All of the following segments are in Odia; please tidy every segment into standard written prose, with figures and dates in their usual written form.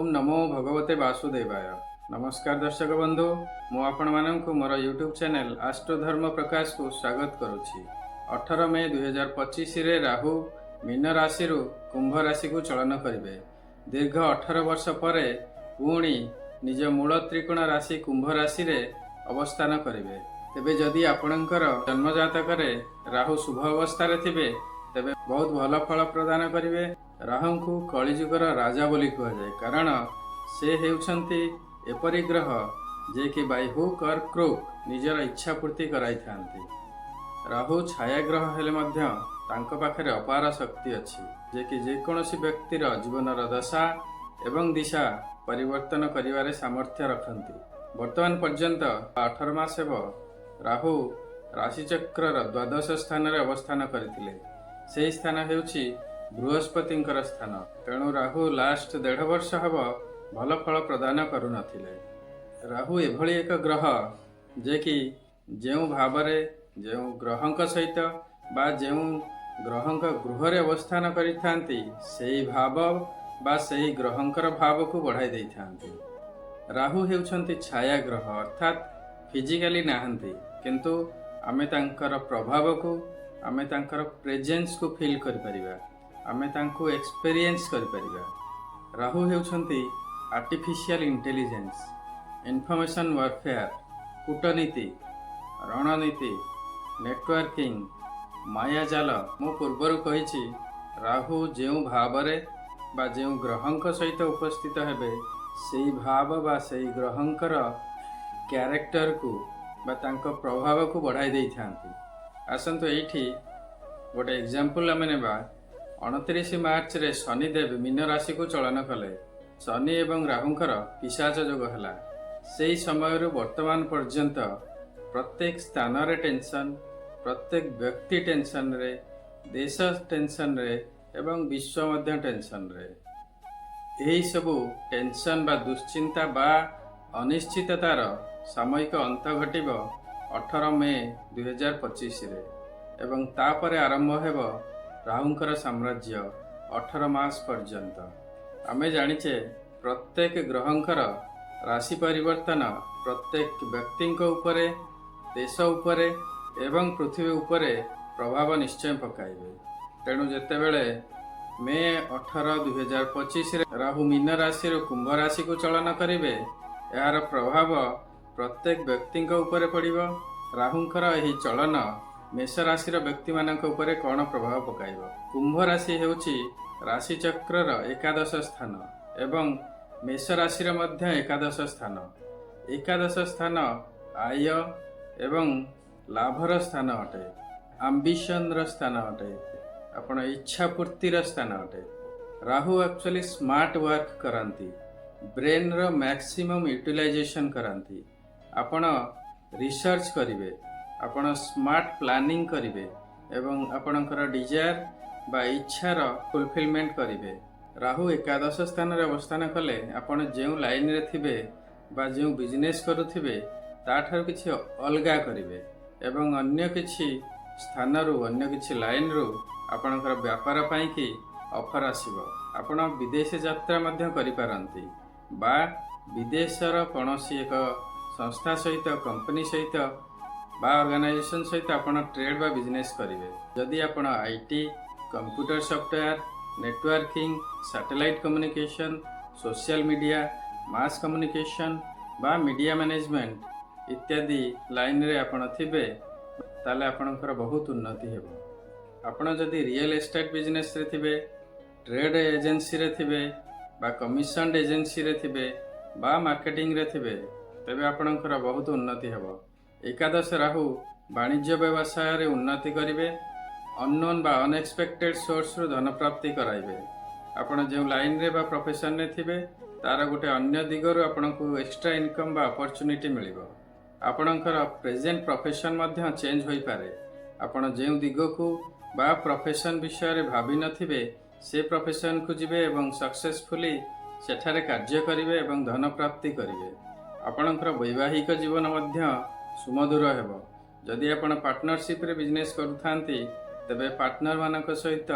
ओम नमो भगवते वासुदेवाय। नमस्कार दर्शक बंधु, मु आपण माननकु मोर यूट्यूब चैनल आस्ट्रोधर्म प्रकाश को स्वागत करुछि। 18 मे 2025 रे राहु मीन राशि कुंभ राशि को चलन करिवे। दीर्घ 18 वर्ष परे पुणी निज मूल त्रिकोण राशि कुंभ राशि रे अवस्थान करिवे। तेबे जदि आपणकर जन्म जातक रे राहु शुभ अवस्था रे थिबे तेबे बहुत भल फल प्रदान करिवे। राहु को कलिजुगर राजा बोली कहुए, कारण से हेउछंती एपरि ग्रह जे कि बाय हुक और क्रुक निजर इच्छा पूर्ति कराई थांती। राहु छाया ग्रह हेले मध्य तांको पाखरे अपार शक्ति अछि, जे कि जेकोसी व्यक्तिर जीवनर दशा एवं दिशा परिवर्तन करिवारे सामर्थ्य रखंती। वर्तमान पर्यंत 18 मास हेब राहु राशिचक्रर द्वादश स्थान रे अवस्थान करथिले। सेही स्थान हेउछि बृहस्पति स्थान। तेणु राहु लास्ट 1.5 वर्ष हब भल फल प्रदान करू नथिले। राहु एभली एक ग्रह जे कि जेउ भावरे जेउ ग्रहंक सहित बा जेउ ग्रहंक गृह रे अवस्थान करिथांती सेही भाव बा सेही ग्रहंकर भाव को बढ़ाई देइथांती। राहु हेउछंती छाया ग्रह, अर्थात फिजिकली नाहंती, किंतु आमे तांकर प्रभाव को आमे तांकर प्रेजेंस को फील करि परिबा, आमे तांको एक्सपीरियंस करि परिबा। राहु हेउछंती आर्टिफिशियल इंटेलिजेंस, इन्फॉर्मेशन वारफेयर, कूटनीति, रणनीति, नेटवर्किंग, मायाजाल। मु पूर्वर कहिछि राहु जेउ भावरे बा जेउ ग्रहंक सहित उपस्थित हेबे सेही भाव बा सेही ग्रहंकर क्यारेक्टर को बा तांको प्रभाव को बढ़ाई देई थांती। आसंतो एठी गोटे एग्जांपल आमे नेबा। 29 मार्च रे शनिदेव मीन राशि को चलन कले। शनि एवं राहुंकर पिशाच जोग हला। सेही समय वर्तमान पर्यंत प्रत्येक स्थान रे टेंशन, प्रत्येक व्यक्ति टेंशन रे, देश टेंशन रे एवं विश्व मध्य टेंशन रे। यही सबु टेंशन बा दुश्चिंता बा अनिश्चिततार सामयिक अंत घटिब 18 मे 2025 रे एवं तापरे आरंभ हेब राहुंकर साम्राज्य 18 मास पर्यंत। आमे जानिचे प्रत्येक ग्रहंकर राशि परिवर्तन प्रत्येक व्यक्ति उपरे, देश उपरे एवं पृथ्वी उपरे प्रभाव निश्चय पकाइबे। तेणु जेतेबेले मे 18, 2025 रे राहु मीन राशि कुंभ राशि को चलन करिवे, यार प्रभाव प्रत्येक व्यक्ति उपरे पड़िबो। राहुंकर एही चलन मेष राशि व्यक्ति मानक उपरे कौन प्रभाव पकाइब। कुंभ राशि हेउछि राशि चक्रर एकादश स्थान एवं मेष राशि मध्य एकादश स्थान। एकादश स्थान आय एवं लाभर स्थान अटे, आम्बिशन स्थान अटे, आपण इच्छा पूर्तिर स्थान अटे। राहु एक्चुअली स्मार्ट वर्क करंती, ब्रेन रो मैक्सिमम यूटिलाइजेशन करंती। आपण रिसर्च करिवे, आपण स्मार्ट प्लानिंग करिवे एवं आपणकर डिजायर बा इच्छार फुलफिलमेंट करिवे। राहु एकादश स्थान रे अवस्थान कले आपण जेउ लाइन रे थिबे बा जेउ बिजनेस करुथिबे ताठार किछि अलगा करिवे एवं अन्य किछि स्थान रु अन्य किछि लाइन रु आपणकर व्यापार पाई कि ऑफर आसीबो। आपण विदेश यात्रा मध्य करि पारंती बा विदेशर कोनोसी एक संस्था सहित, कंपनी सहित बा ऑर्गेनाइजेशन सहित आपण ट्रेड बा बिजनेस करिवे। जदि आपण IT, computer software, networking, satellite communication, social media, mass communication बा मीडिया मैनेजमेंट इत्यादि लाइन रे आपण थिबे ताले आपणकर बहुत उन्नति हेबो। आपण जदि रियल एस्टेट बिजनेस रे थिबे, ट्रेड एजेंसी रे थिबे बा कमिशन एजेंसी रे थिबे बा मार्केटिंग रे थिबे तेबे आपणकर बहुत उन्नति हेबो। एकादश राहु वाणिज्य व्यवसाय रे उन्नति करिवे। अननोन बा अनएक्सपेक्टेड सोर्स रु धन प्राप्ति कराइबे। आपण जे लाइन रे बा प्रोफेशन रे थिबे तार गोटे अन्य दिगरु आपणको एक्स्ट्रा इनकम बा अपॉर्चुनिटी मिलिबो। आपणकर प्रेजेंट प्रोफेशन मध्य चेंज होई पारे। आपण जे दिग को बा प्रोफेशन विषय रे भाबी नथिबे से प्रोफेशन को जिबे एवं सक्सेसफुली सेठारे कार्य करिवे एवं धन प्राप्ति करिवे। आपणकर वैवाहिक जीवन मध्य सुमधुर हेबो। जदि आपण पार्टनरशिप रे बिजनेस करूथांती तेबे पार्टनर मानक सहित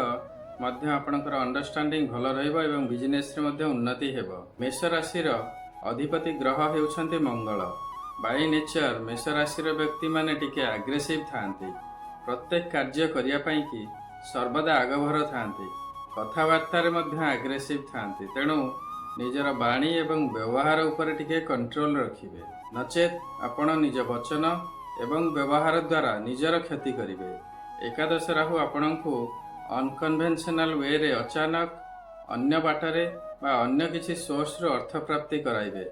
ମଧ୍ୟ ଆପଣଙ୍କର ଅଣ୍ଡରଷ୍ଟାଣ୍ଡିଂ ଭଲ ରହିବ ଏବଂ ବିଜନେସରେ ମଧ୍ୟ ଉନ୍ନତି ହେବ। ମେଷ ରାଶିର ଅଧିପତି ଗ୍ରହ ହେଉଛନ୍ତି ମଙ୍ଗଳ। ବାଇ ନେଚର ମେଷ ରାଶିର ବ୍ୟକ୍ତିମାନେ ଟିକେ ଆଗ୍ରେସିଭ୍ ଥାଆନ୍ତି। ପ୍ରତ୍ୟେକ କାର୍ଯ୍ୟ କରିବା ପାଇଁ କି ସର୍ବଦା ଆଗଭର ଥାଆନ୍ତି। କଥାବାର୍ତ୍ତାରେ ମଧ୍ୟ ଆଗ୍ରେସିଭ୍ ଥାଆନ୍ତି। ତେଣୁ ନିଜର ବାଣୀ ଏବଂ ବ୍ୟବହାର ଉପରେ ଟିକେ କଣ୍ଟ୍ରୋଲ ରଖିବେ, ନଚେତ୍ ଆପଣ ନିଜ ବଚନ ଏବଂ ବ୍ୟବହାର ଦ୍ୱାରା ନିଜର କ୍ଷତି କରିବେ। ଏକାଦଶ ରାହୁ ଆପଣଙ୍କୁ ଅନକନଭେନ୍ସନାଲ ୱେରେ ଅଚାନକ ଅନ୍ୟ ବାଟରେ ବା ଅନ୍ୟ କିଛି ସୋର୍ସରୁ ଅର୍ଥ ପ୍ରାପ୍ତି କରାଇବେ।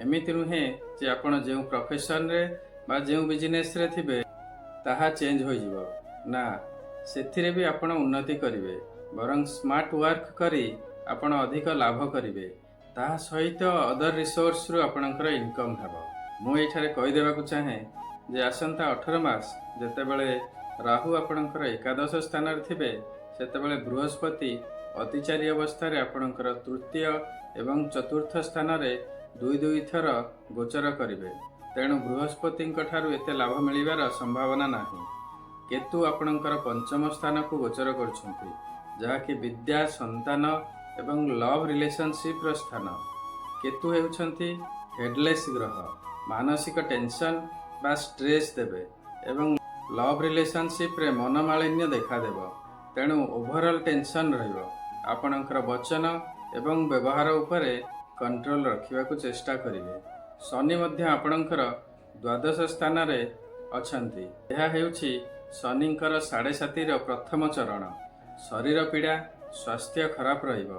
ଏମିତି ନୁହେଁ ଯେ ଆପଣ ଯେଉଁ ପ୍ରଫେସନରେ ବା ଯେଉଁ ବିଜନେସରେ ଥିବେ ତାହା ଚେଞ୍ଜ ହୋଇଯିବ, ନା, ସେଥିରେ ବି ଆପଣ ଉନ୍ନତି କରିବେ। ବରଂ ସ୍ମାର୍ଟ ୱାର୍କ କରି ଆପଣ ଅଧିକ ଲାଭ କରିବେ। ତାହା ସହିତ ଅଦର ରିସୋର୍ସରୁ ଆପଣଙ୍କର ଇନକମ୍ ହେବ। ମୁଁ ଏଇଠାରେ କହିଦେବାକୁ ଚାହେଁ ଯେ ଆସନ୍ତା 18 ମାସ ଯେତେବେଳେ ରାହୁ ଆପଣଙ୍କର ଏକାଦଶ ସ୍ଥାନରେ ଥିବେ, ସେତେବେଳେ ବୃହସ୍ପତି ଅତିଚାରୀ ଅବସ୍ଥାରେ ଆପଣଙ୍କର ତୃତୀୟ ଏବଂ ଚତୁର୍ଥ ସ୍ଥାନରେ ଦୁଇ ଥର ଗୋଚର କରିବେ। ତେଣୁ ବୃହସ୍ପତିଙ୍କ ଠାରୁ ଏତେ ଲାଭ ମିଳିବାର ସମ୍ଭାବନା ନାହିଁ। କେତୁ ଆପଣଙ୍କର ପଞ୍ଚମ ସ୍ଥାନକୁ ଗୋଚର କରୁଛନ୍ତି, ଯାହାକି ବିଦ୍ୟା, ସନ୍ତାନ ଏବଂ ଲଭ୍ ରିଲେସନସିପ୍ର ସ୍ଥାନ। କେତୁ ହେଉଛନ୍ତି ହେଡଲେସ୍ ଗ୍ରହ। ମାନସିକ ଟେନସନ୍ ବା ଷ୍ଟ୍ରେସ୍ ଦେବେ ଏବଂ ଲଭ୍ ରିଲେସନସିପ୍ରେ ମନମାଳିନ୍ୟ ଦେଖାଦେବ। ତେଣୁ ଓଭରଅଲ୍ ଟେନସନ୍ ରହିବ। ଆପଣଙ୍କର ବଚନ ଏବଂ ବ୍ୟବହାର ଉପରେ କଣ୍ଟ୍ରୋଲ ରଖିବାକୁ ଚେଷ୍ଟା କରିବେ। ଶନି ମଧ୍ୟ ଆପଣଙ୍କର ଦ୍ୱାଦଶ ସ୍ଥାନରେ ଅଛନ୍ତି। ଏହା ହେଉଛି ଶନିଙ୍କର 7.5ର ପ୍ରଥମ ଚରଣ। ଶରୀର ପୀଡ଼ା, ସ୍ୱାସ୍ଥ୍ୟ ଖରାପ ରହିବ,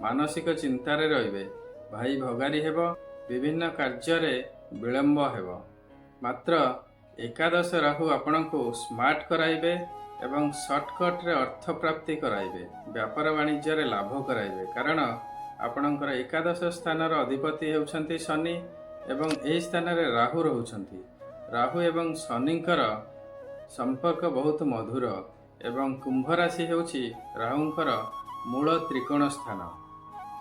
ମାନସିକ ଚିନ୍ତାରେ ରହିବେ, ଭାଇ ଭଗାରୀ ହେବ, ବିଭିନ୍ନ କାର୍ଯ୍ୟରେ ବିଳମ୍ବ ହେବ। ମାତ୍ର ଏକାଦଶ ରାହୁ ଆପଣଙ୍କୁ ସ୍ମାର୍ଟ କରାଇବେ ଏବଂ ସର୍ଟକଟ୍ରେ ଅର୍ଥ ପ୍ରାପ୍ତି କରାଇବେ। ବ୍ୟାପାର ବାଣିଜ୍ୟରେ ଲାଭ କରାଇବେ, କାରଣ ଆପଣଙ୍କର ଏକାଦଶ ସ୍ଥାନର ଅଧିପତି ହେଉଛନ୍ତି ଶନି ଏବଂ ଏହି ସ୍ଥାନରେ ରାହୁ ରହୁଛନ୍ତି। ରାହୁ ଏବଂ ଶନିଙ୍କର ସମ୍ପର୍କ ବହୁତ ମଧୁର ଏବଂ କୁମ୍ଭ ରାଶି ହେଉଛି ରାହୁଙ୍କର ମୂଳ ତ୍ରିକୋଣ ସ୍ଥାନ।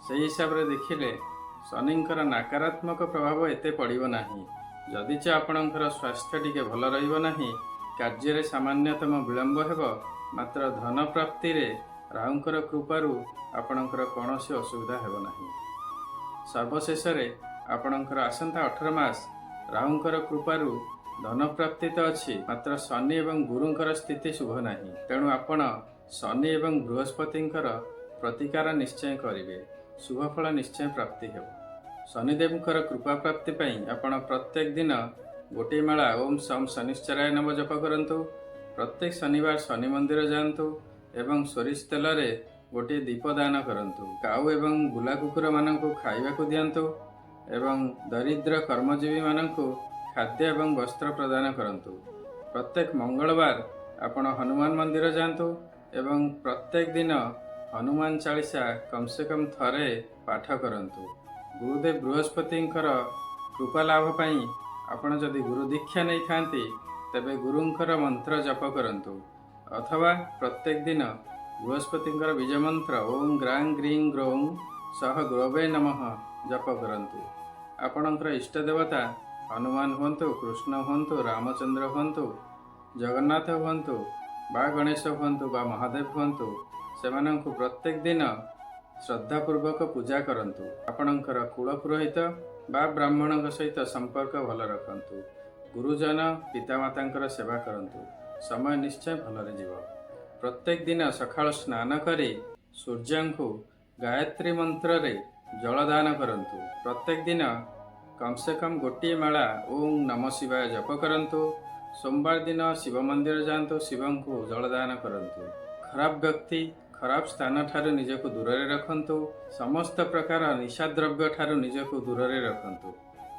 ସେହି ହିସାବରେ ଦେଖିଲେ ଶନିଙ୍କର ନକାରାତ୍ମକ ପ୍ରଭାବ ଏତେ ପଡ଼ିବ ନାହିଁ। ଯଦିଚ ଆପଣଙ୍କର ସ୍ୱାସ୍ଥ୍ୟ ଟିକେ ଭଲ ରହିବ ନାହିଁ, କାର୍ଯ୍ୟରେ ସାମାନ୍ୟତମ ବିଳମ୍ବ ହେବ, ମାତ୍ର ଧନ ପ୍ରାପ୍ତିରେ ରାହୁଙ୍କର କୃପାରୁ ଆପଣଙ୍କର କୌଣସି ଅସୁବିଧା ହେବ ନାହିଁ। ସର୍ବଶେଷରେ ଆପଣଙ୍କର ଆସନ୍ତା 18 ମାସ ରାହୁଙ୍କର କୃପାରୁ ଧନ ପ୍ରାପ୍ତି ତ ଅଛି, ମାତ୍ର ଶନି ଏବଂ ଗୁରୁଙ୍କର ସ୍ଥିତି ଶୁଭ ନାହିଁ। ତେଣୁ ଆପଣ ଶନି ଏବଂ ବୃହସ୍ପତିଙ୍କର ପ୍ରତିକାର ନିଶ୍ଚୟ କରିବେ। ଶୁଭଫଳ ନିଶ୍ଚୟ ପ୍ରାପ୍ତି ହେବ। ଶନିଦେବଙ୍କର କୃପା ପ୍ରାପ୍ତି ପାଇଁ ଆପଣ ପ୍ରତ୍ୟେକ ଦିନ ଗୋଟିଏ ମାଳା ଓମ୍ ସମ୍ ଶନିଶ୍ଚରାୟ ନମଃ ଜପ କରନ୍ତୁ। ପ୍ରତ୍ୟେକ ଶନିବାର ଶନି ମନ୍ଦିର ଯାଆନ୍ତୁ ଏବଂ ସୋରିଷ ତେଲରେ ଗୋଟିଏ ଦୀପ ଦାନ କରନ୍ତୁ। କାଉ ଏବଂ ବୁଲା କୁକୁରମାନଙ୍କୁ ଖାଇବାକୁ ଦିଅନ୍ତୁ ଏବଂ ଦରିଦ୍ର କର୍ମଜୀବୀମାନଙ୍କୁ ଖାଦ୍ୟ ଏବଂ ବସ୍ତ୍ର ପ୍ରଦାନ କରନ୍ତୁ। ପ୍ରତ୍ୟେକ ମଙ୍ଗଳବାର ଆପଣ ହନୁମାନ ମନ୍ଦିର ଯାଆନ୍ତୁ ଏବଂ ପ୍ରତ୍ୟେକ ଦିନ ହନୁମାନ ଚାଳିଶା କମ୍ ସେ କମ୍ ଥରେ ପାଠ କରନ୍ତୁ। ଗୁରୁଦେବ ବୃହସ୍ପତିଙ୍କର କୃପା ଲାଭ ପାଇଁ ଆପଣ ଯଦି ଗୁରୁ ଦୀକ୍ଷା ନେଇଥାନ୍ତି, ତେବେ ଗୁରୁଙ୍କର ମନ୍ତ୍ର ଜପ କରନ୍ତୁ ଅଥବା ପ୍ରତ୍ୟେକ ଦିନ ବୃହସ୍ପତିଙ୍କର ବୀଜ ମନ୍ତ୍ର ଓಂ ଗ୍ରାଂ ଗ୍ରୀଂ ଗ୍ରୌଂ ସହ ଗୁରବେ ନମଃ ଜପ କରନ୍ତୁ। ଆପଣଙ୍କର ଇଷ୍ଟ ଦେବତା ହନୁମାନ ହୁଅନ୍ତୁ, କୃଷ୍ଣ ହୁଅନ୍ତୁ, ରାମଚନ୍ଦ୍ର ହୁଅନ୍ତୁ, ଜଗନ୍ନାଥ ହୁଅନ୍ତୁ ବା ଗଣେଶ ହୁଅନ୍ତୁ ବା ମହାଦେବ ହୁଅନ୍ତୁ, ସେମାନଙ୍କୁ ପ୍ରତ୍ୟେକ ଦିନ ଶ୍ରଦ୍ଧାପୂର୍ବକ ପୂଜା କରନ୍ତୁ। ଆପଣଙ୍କର କୁଳ ପୁରୋହିତ ବା ବ୍ରାହ୍ମଣଙ୍କ ସହିତ ସମ୍ପର୍କ ଭଲ ରଖନ୍ତୁ। ଗୁରୁଜନ ପିତାମାତାଙ୍କର ସେବା କରନ୍ତୁ। ସମୟ ନିଶ୍ଚୟ ଭଲରେ ଯିବ। ପ୍ରତ୍ୟେକ ଦିନ ସକାଳୁ ସ୍ନାନ କରି ସୂର୍ଯ୍ୟଙ୍କୁ ଗାୟତ୍ରୀ ମନ୍ତ୍ରରେ ଜଳଦାନ କରନ୍ତୁ। ପ୍ରତ୍ୟେକ ଦିନ କମ୍ ସେ କମ୍ ଗୋଟିଏ ମାଳା ଓಂ ନମ ଶିବାୟ ଜପ କରନ୍ତୁ। ସୋମବାର ଦିନ ଶିବ ମନ୍ଦିର ଯାଆନ୍ତୁ, ଶିବଙ୍କୁ ଜଳଦାନ କରନ୍ତୁ। ଖରାପ ବ୍ୟକ୍ତି, ଖରାପ ସ୍ଥାନ ଠାରୁ ନିଜକୁ ଦୂରରେ ରଖନ୍ତୁ। ସମସ୍ତ ପ୍ରକାର ନିଶାଦ୍ରବ୍ୟ ଠାରୁ ନିଜକୁ ଦୂରରେ ରଖନ୍ତୁ।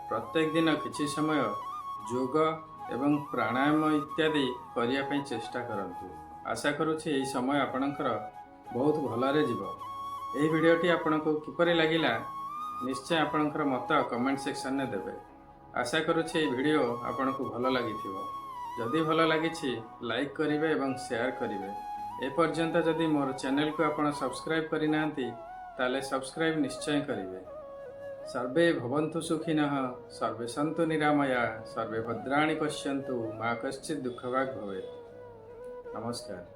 ପ୍ରତ୍ୟେକ ଦିନ କିଛି ସମୟ ଯୋଗ ଏବଂ ପ୍ରାଣାୟାମ ଇତ୍ୟାଦି କରିବା ପାଇଁ ଚେଷ୍ଟା କରନ୍ତୁ। ଆଶା କରୁଛି ଏହି ସମୟ ଆପଣଙ୍କର ବହୁତ ଭଲରେ ଯିବ। ଏହି ଭିଡ଼ିଓଟି ଆପଣଙ୍କୁ କିପରି ଲାଗିଲା ନିଶ୍ଚୟ ଆପଣଙ୍କର ମତ କମେଣ୍ଟ ସେକ୍ସନରେ ଦେବେ। ଆଶା କରୁଛି ଏହି ଭିଡ଼ିଓ ଆପଣଙ୍କୁ ଭଲ ଲାଗିଥିବ। ଯଦି ଭଲ ଲାଗିଛି ଲାଇକ୍ କରିବେ ଏବଂ ସେୟାର କରିବେ। ଏପର୍ଯ୍ୟନ୍ତ ଯଦି ମୋର ଚ୍ୟାନେଲକୁ ଆପଣ ସବସ୍କ୍ରାଇବ୍ କରିନାହାନ୍ତି, ତାହେଲେ ସବସ୍କ୍ରାଇବ୍ ନିଶ୍ଚୟ କରିବେ। सर्वे भवन्तु सुखिनः, सर्वे सन्तु निरामया, सर्वे भद्राणि पश्यन्तु, मा कश्चित् दुःखभाग् भवेत्। नमस्कार।